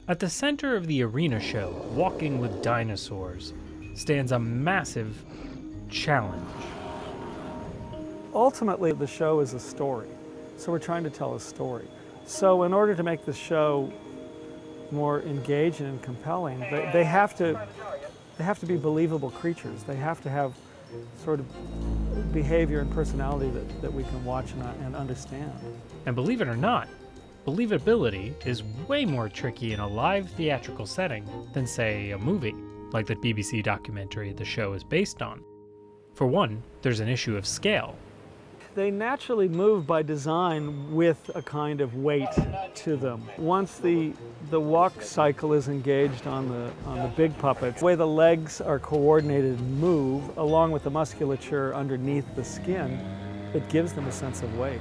At the center of the arena show, Walking with Dinosaurs, stands a massive challenge. Ultimately, the show is a story, so we're trying to tell a story. So in order to make the show more engaging and compelling, they have to be believable creatures. They have to have sort of behavior and personality that we can watch and understand. And believe it or not, believability is way more tricky in a live theatrical setting than, say, a movie, like the BBC documentary the show is based on. For one, there's an issue of scale. They naturally move by design with a kind of weight to them. Once the walk cycle is engaged on the big puppets, the way the legs are coordinated and move, along with the musculature underneath the skin, it gives them a sense of weight.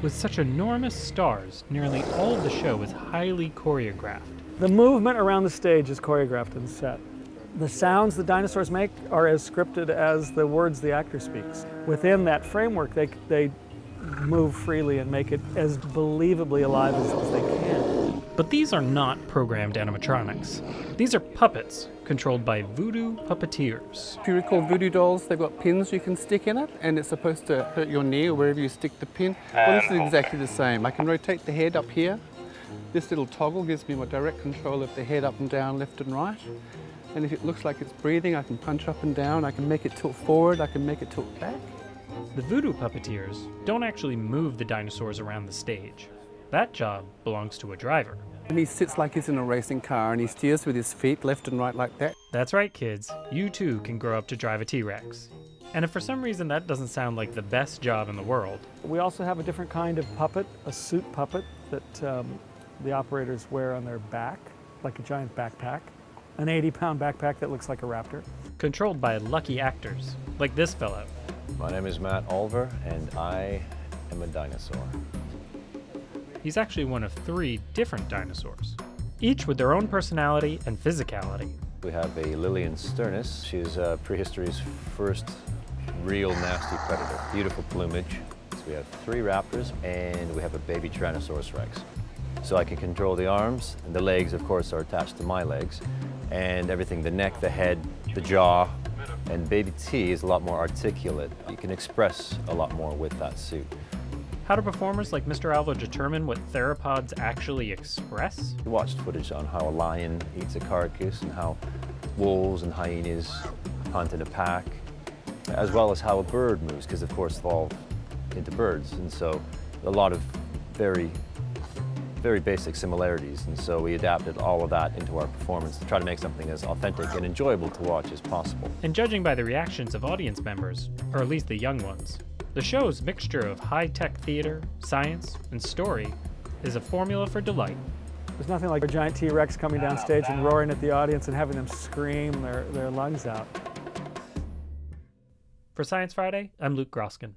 With such enormous stars, nearly all of the show is highly choreographed. The movement around the stage is choreographed and set. The sounds the dinosaurs make are as scripted as the words the actor speaks. Within that framework, they move freely and make it as believably alive as they can. But these are not programmed animatronics. These are puppets controlled by voodoo puppeteers. If you recall voodoo dolls, they've got pins you can stick in it, and it's supposed to hurt your knee or wherever you stick the pin. Well, this is exactly the same. I can rotate the head up here. This little toggle gives me my direct control of the head up and down, left and right. And if it looks like it's breathing, I can punch up and down, I can make it tilt forward, I can make it tilt back. The voodoo puppeteers don't actually move the dinosaurs around the stage. That job belongs to a driver. And he sits like he's in a racing car and he steers with his feet left and right like that. That's right, kids. You too can grow up to drive a T-Rex. And if for some reason that doesn't sound like the best job in the world. We also have a different kind of puppet, a suit puppet that the operators wear on their back, like a giant backpack. An 80-pound backpack that looks like a raptor. Controlled by lucky actors, like this fellow. My name is Matt Olver, and I am a dinosaur. He's actually one of 3 different dinosaurs, each with their own personality and physicality. We have a Lillian sternus. She's prehistory's first real nasty predator. Beautiful plumage. So we have 3 raptors, and we have a baby Tyrannosaurus Rex. So I can control the arms, and the legs, of course, are attached to my legs. And everything, the neck, the head, the jaw, and baby T is a lot more articulate. You can express a lot more with that suit. How do performers like Mr. Alva determine what theropods actually express? We watched footage on how a lion eats a carcass and how wolves and hyenas hunt in a pack, as well as how a bird moves, because of course evolved into birds. And so a lot of very basic similarities, and so we adapted all of that into our performance to try to make something as authentic and enjoyable to watch as possible. And judging by the reactions of audience members, or at least the young ones, the show's mixture of high-tech theater, science, and story is a formula for delight. There's nothing like a giant T-Rex coming down stage and roaring at the audience and having them scream their lungs out. For Science Friday, I'm Luke Groskin.